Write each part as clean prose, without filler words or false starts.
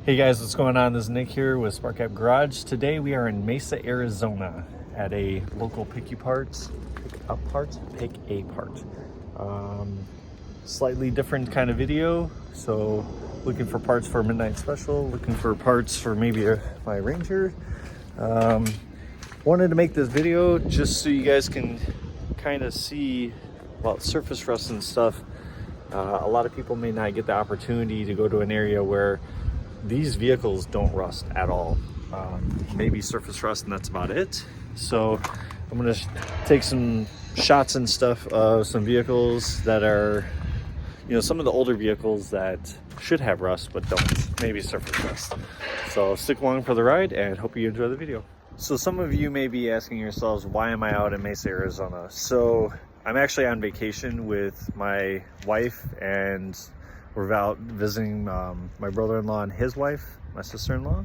Hey guys, what's going on? This is Nick here with Spark Up Garage. Today we are in Mesa, Arizona at a local pick a part. Slightly different kind of video. So looking for parts for a midnight special, looking for parts for maybe my Ranger. Wanted to make this video just so you guys can kind of see about surface rust and stuff. A lot of people may not get the opportunity to go to an area where these vehicles don't rust at all. Maybe surface rust and that's about it. So I'm gonna take some shots and stuff of some vehicles that are, some of the older vehicles that should have rust but don't, maybe surface rust. So stick along for the ride and hope you enjoy the video. So some of you may be asking yourselves, why am I out in Mesa, Arizona? So I'm actually on vacation with my wife, and we're out visiting my brother-in-law and his wife, my sister-in-law,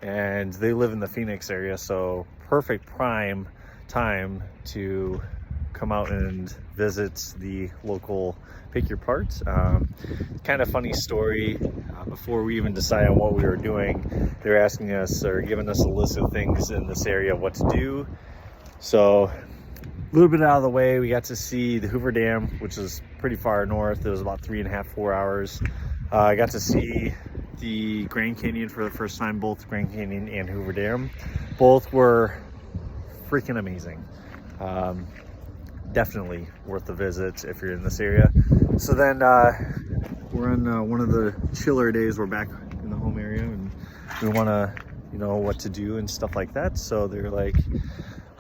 and they live in the Phoenix area, so perfect prime time to come out and visit the local Pick Your Parts. Kind of funny story. Before we even decided on what we were doing, they were asking us or giving us a list of things in this area, what to do. So a little bit out of the way, we got to see the Hoover Dam, which is pretty far north. It was about 3.5 to 4 hours. I got to see the Grand Canyon for the first time, both Grand Canyon and Hoover Dam. Both were freaking amazing. Definitely worth the visit if you're in this area. So then we're on one of the chiller days. We're back in the home area and we want to, know what to do and stuff like that. So they're like,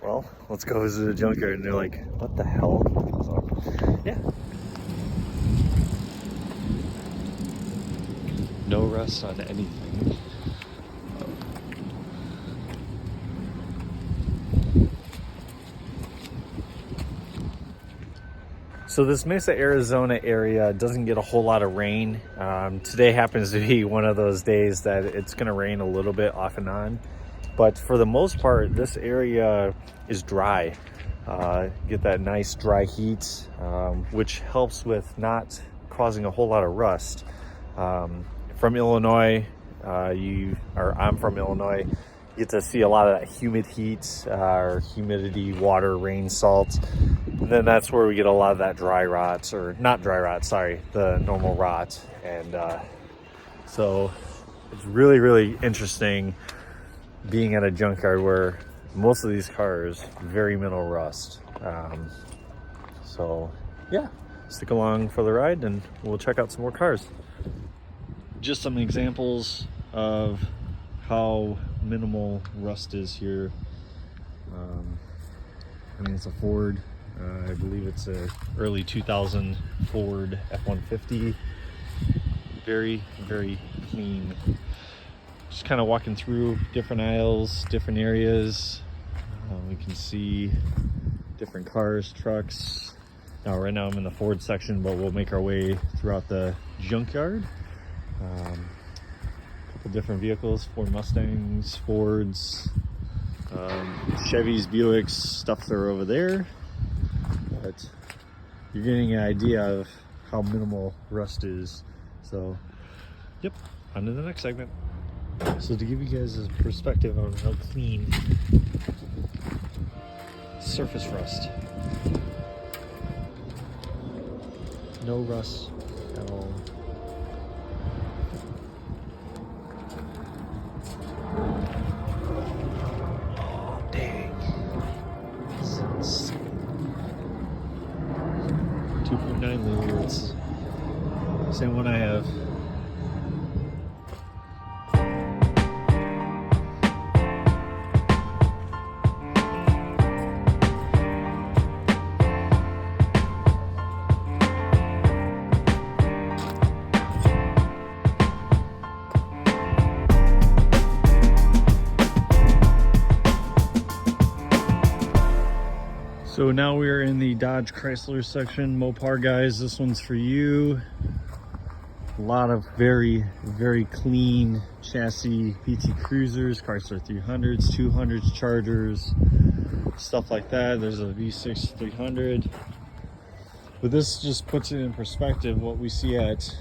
well, let's go visit the junkyard. And they're like, what the hell? So, yeah. No rust on anything. So this Mesa, Arizona area doesn't get a whole lot of rain. Today happens to be one of those days that it's gonna rain a little bit off and on. But for the most part, this area is dry. Get that nice dry heat, which helps with not causing a whole lot of rust. From Illinois, I'm from Illinois, you get to see a lot of that humid heat, or humidity, water, rain, salt. And then that's where we get a lot of that dry rot, or not dry rot, sorry, the normal rot. And so it's really, really interesting being at a junkyard where most of these cars, very minimal rust. So yeah, stick along for the ride and we'll check out some more cars. Just some examples of how minimal rust is here. It's a Ford. I believe it's a early 2000 Ford F-150. Very, very clean. Just kind of walking through different aisles, different areas. We can see different cars, trucks. Right now I'm in the Ford section, but we'll make our way throughout the junkyard. A couple different vehicles, Ford Mustangs, Fords, Chevys, Buicks, stuff are over there. But you're getting an idea of how minimal rust is. So, yep, on to the next segment. So to give you guys a perspective on how clean surface rust. No rust at all. Oh, dang. This is 2.9 liter. It's the same one I have. So now we're in the Dodge Chrysler section. Mopar guys, this one's for you. A lot of very, very clean chassis PT Cruisers, Chrysler 300s, 200s, Chargers, stuff like that. There's a V6 300. But this just puts it in perspective what we see at,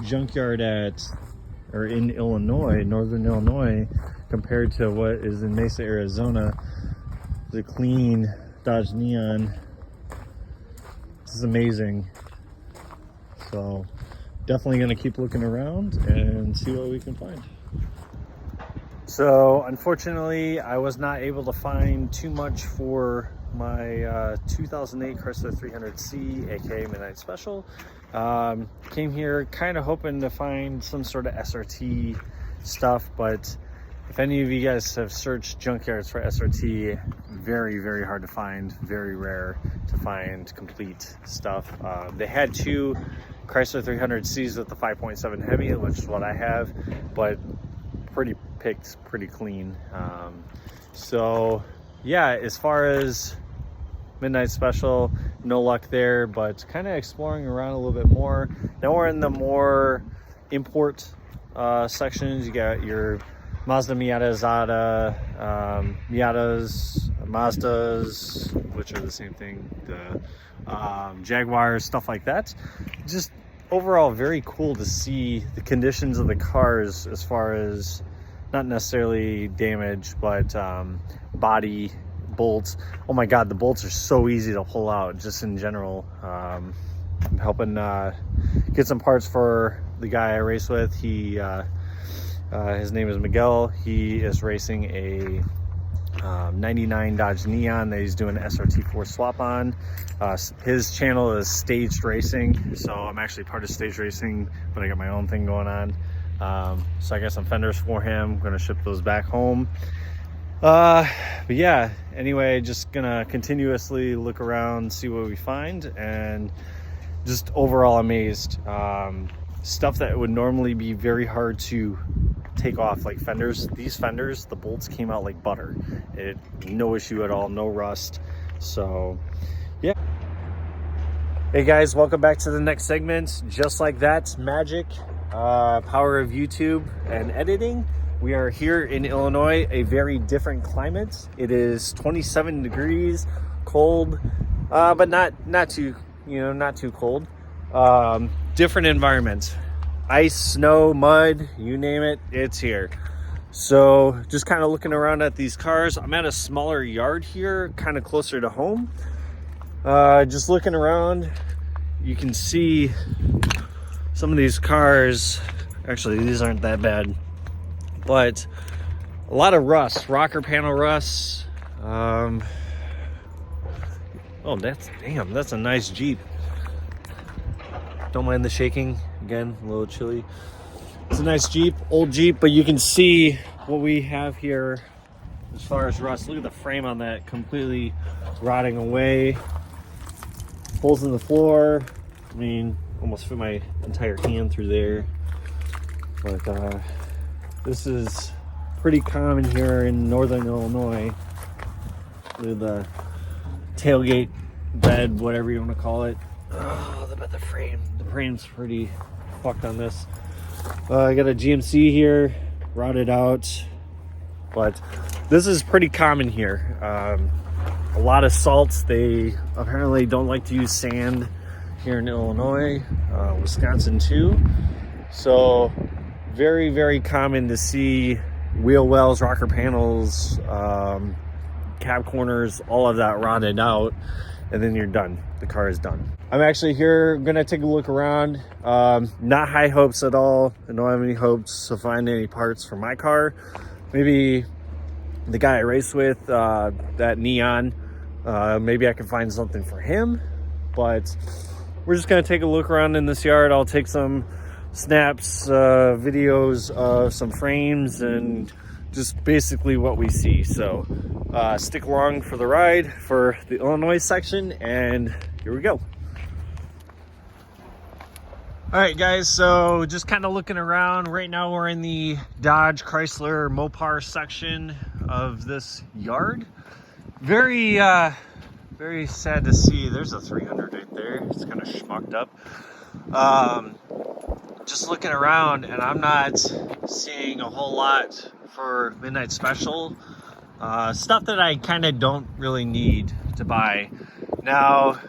junkyard in Illinois, northern Illinois, compared to what is in Mesa, Arizona. The clean Dodge Neon. This is amazing. So definitely gonna keep looking around and see what we can find. So unfortunately, I was not able to find too much for my 2008 Chrysler 300C, aka Midnight Special. Came here kind of hoping to find some sort of SRT stuff, but if any of you guys have searched junkyards for SRT, very, very hard to find, very rare to find complete stuff. They had two Chrysler 300Cs with the 5.7 Hemi, which is what I have, but pretty picked, pretty clean. So yeah, as far as Midnight Special, no luck there, but kind of exploring around a little bit more. Now we're in the more import sections. You got your Mazda, Miata, Zada, Miatas, Mazdas, which are the same thing, the Jaguars, stuff like that. Just overall very cool to see the conditions of the cars, as far as not necessarily damage, but body, bolts. Oh my god, the bolts are so easy to pull out just in general. I'm helping get some parts for the guy I race with. His name is Miguel. He is racing a 99 Dodge Neon that he's doing an SRT4 swap on. His channel is Staged Racing, so I'm actually part of Staged Racing, but I got my own thing going on. So I got some fenders for him. I'm gonna ship those back home. But yeah, anyway, just gonna continuously look around, see what we find, and just overall amazed. Stuff that would normally be very hard to take off, like fenders. These fenders, the bolts came out like butter. No issue at all, no rust. So yeah. Hey guys, welcome back to the next segment. Just like that magic, power of YouTube and editing. We are here in Illinois, a very different climate. It is 27 degrees, cold, but not too, not too cold. Different environment. Ice, snow, mud, you name it, it's here. So just kind of looking around at these cars. I'm at a smaller yard here, kind of closer to home. Just looking around, you can see some of these cars. Actually, these aren't that bad, but a lot of rust, rocker panel rust. Oh, that's a nice Jeep. Don't mind the shaking. Again, a little chilly. It's a nice Jeep, old Jeep, but you can see what we have here as far as rust. Look at the frame on that, completely rotting away. Holes in the floor. I mean, almost fit my entire hand through there. But this is pretty common here in northern Illinois. Look at the tailgate bed, whatever you want to call it. Oh, the frame. The frame's pretty fucked on this. I got a GMC here, rotted out, but this is pretty common here. A lot of salts. They apparently don't like to use sand here in Illinois, Wisconsin too. So very, very common to see wheel wells, rocker panels, cab corners, all of that rotted out, and then you're done. The car is done. I'm actually here gonna take a look around. Not high hopes at all. I don't have any hopes to find any parts for my car. Maybe the guy I race with, that Neon, maybe I can find something for him, but we're just gonna take a look around in this yard. I'll take some snaps, videos of some frames, and just basically what we see. So stick along for the ride for the Illinois section, and here we go. All right guys, so just kind of looking around. Right now we're in the Dodge Chrysler Mopar section of this yard. Very very sad to see. There's a 300 right there. It's kind of schmucked up. Just looking around, and I'm not seeing a whole lot for Midnight Special. Stuff that I kind of don't really need to buy. Now,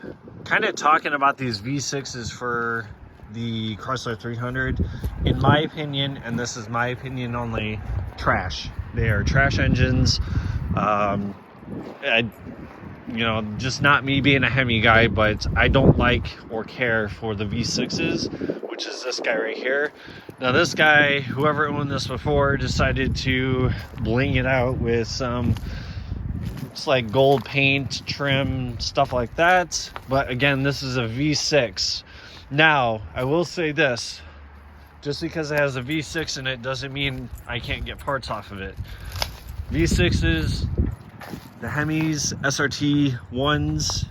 kind of talking about these V6s for the Chrysler 300, in my opinion, and this is my opinion only, trash. They are trash engines. You know, just not me being a Hemi guy, but I don't like or care for the V6s, which is this guy right here. Now this guy, whoever owned this before, decided to bling it out with some, it's like gold paint, trim, stuff like that. But again, this is a V6. Now, I will say this, just because it has a V6 in it doesn't mean I can't get parts off of it. V6s, the Hemis, SRT1s,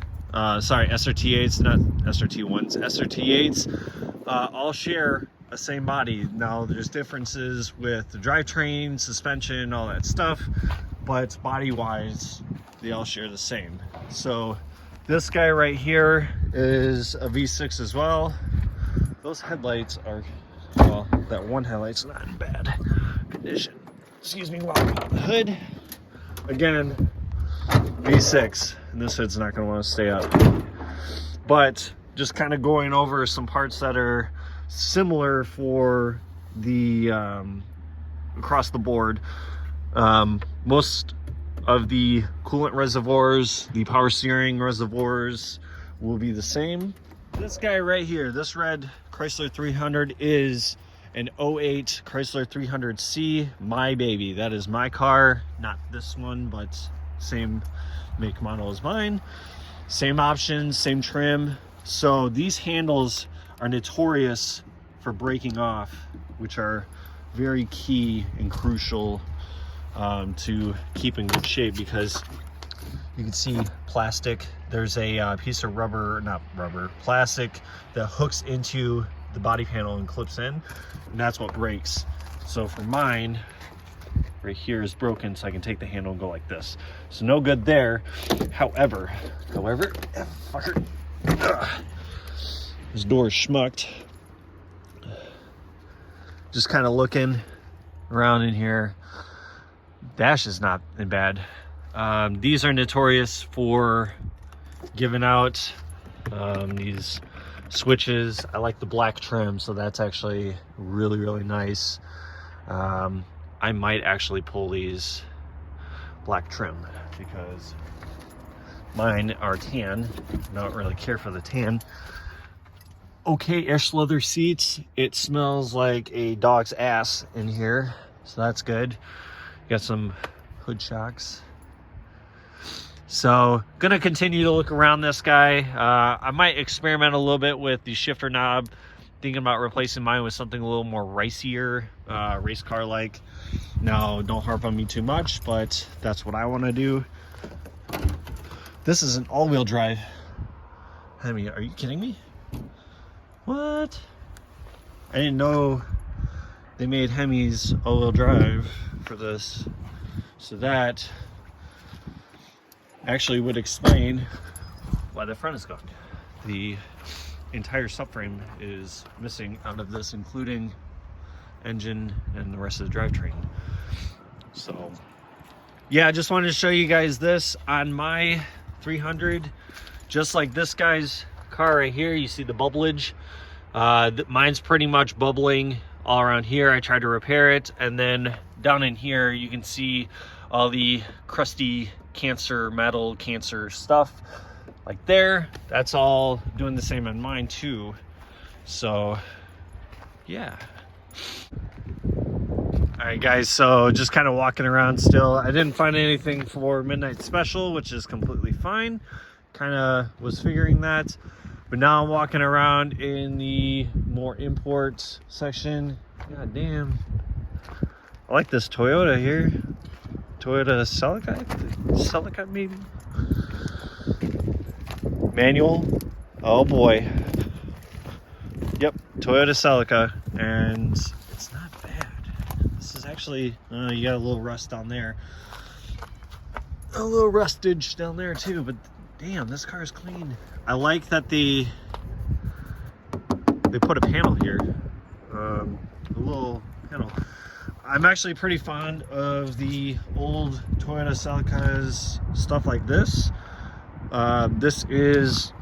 sorry, SRT8s, not SRT1s, SRT8s, all share a same body. Now, there's differences with the drivetrain, suspension, all that stuff, but body-wise, they all share the same. So, this guy right here is a V6 as well. Those headlights are, well, that one headlight's not in bad condition. Excuse me while I pop the hood. Again, V6, and this hood's not going to want to stay up. But just kind of going over some parts that are similar for the across the board. Most of the coolant reservoirs, the power steering reservoirs will be the same. This guy right here, this red Chrysler 300 is an 08 Chrysler 300C, my baby. That is my car, not this one, but same make model as mine, same options, same trim. So these handles are notorious for breaking off, which are very key and crucial to keep in good shape, because you can see plastic. There's a piece of rubber, not rubber, plastic that hooks into the body panel and clips in, and that's what breaks. So for mine, right here is broken, so I can take the handle and go like this. So no good there. However, fucker, this door is schmucked. Just kind of looking around in here. Dash is not in bad. These are notorious for giving out these switches. I like the black trim, so that's actually really, really nice. I might actually pull these black trim because mine are tan. I don't really care for the tan. Okay-ish leather seats. It smells like a dog's ass in here, so that's good. Got some hood shocks. So gonna continue to look around this guy. I might experiment a little bit with the shifter knob, thinking about replacing mine with something a little more racier, race car like. Now, don't harp on me too much, but that's what I want to do. This is an all-wheel drive Hemi. Are you kidding me? What? I didn't know they made Hemis all-wheel drive for this. So that actually would explain why the front is gone. The entire subframe is missing out of this, including engine and the rest of the drivetrain. So yeah, I just wanted to show you guys this on my 300. Just like this guy's car right here, you see the bubblage. Mine's pretty much bubbling all around here. I tried to repair it, and then down in here you can see all the crusty metal cancer stuff like there. That's all doing the same on mine too. So yeah. All right guys, so just kind of walking around still. I didn't find anything for midnight special, which is completely fine. Kind of was figuring that, but now I'm walking around in the more import section. God damn, I like this Toyota here. Toyota Celica maybe? Manual. Oh boy. Yep, Toyota Celica, and it's not bad. This is actually, you got a little rust down there. A little rustage down there too, but damn, this car is clean. I like that they put a panel here. A little panel. I'm actually pretty fond of the old Toyota Celicas, stuff like this. This is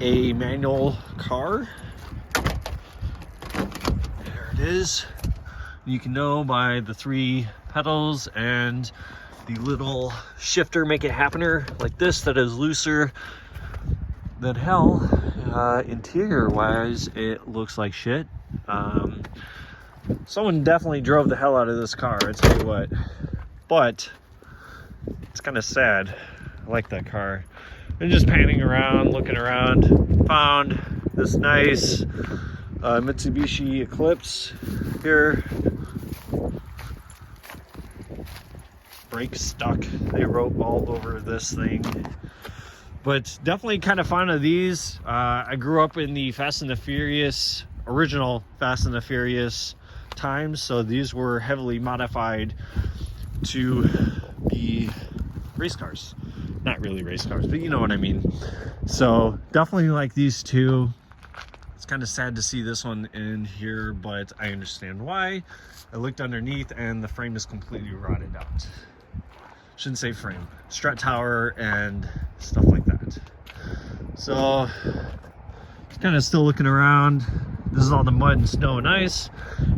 a manual car. it is. You can know by the 3 pedals and the little shifter make it happener like this that is looser than hell. Interior wise, it looks like shit. Someone definitely drove the hell out of this car, I tell you what. But it's kind of sad. I like that car. And just panning around, looking around, found this nice Mitsubishi Eclipse here. Brake stuck, they wrote all over this thing. But definitely kind of fond of these. I grew up in the Fast and the Furious, original Fast and the Furious times, so these were heavily modified to be race cars. Not really race cars, but you know what I mean. So definitely like these two. It's kind of sad to see this one in here, but I understand why. I looked underneath and the frame is completely rotted out. Shouldn't say frame, strut tower and stuff like that. So just kind of still looking around. This is all the mud and snow and ice.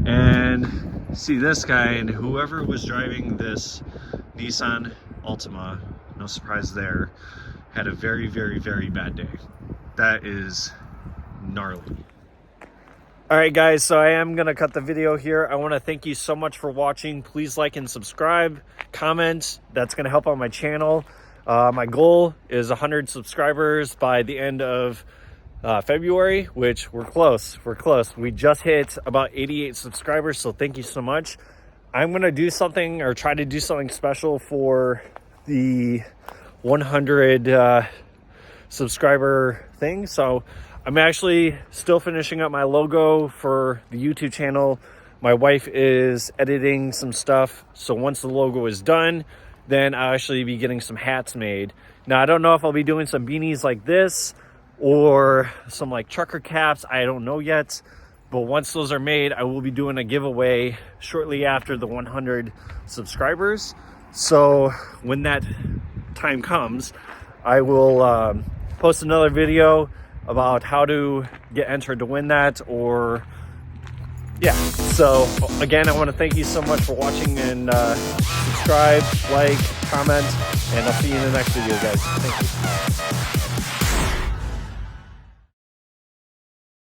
And see this guy, and whoever was driving this Nissan Altima, no surprise there, had a very, very, very bad day. That is gnarly. All right, guys, so I am gonna cut the video here. I want to thank you so much for watching. Please like and subscribe, comment. That's gonna help on my channel. My goal is 100 subscribers by the end of February, which we're close. We just hit about 88 subscribers, so thank you so much. I'm gonna do something, or try to do something special for the 100 subscriber thing. So I'm actually still finishing up my logo for the YouTube channel. My wife is editing some stuff, so once the logo is done, then I'll actually be getting some hats made. Now, I don't know if I'll be doing some beanies like this or some like trucker caps. I don't know yet, but once those are made, I will be doing a giveaway shortly after the 100 subscribers. So when that time comes, I will post another video about how to get entered to win that, or yeah. So again, I want to thank you so much for watching, and subscribe, like, comment, and I'll see you in the next video, guys. Thank you.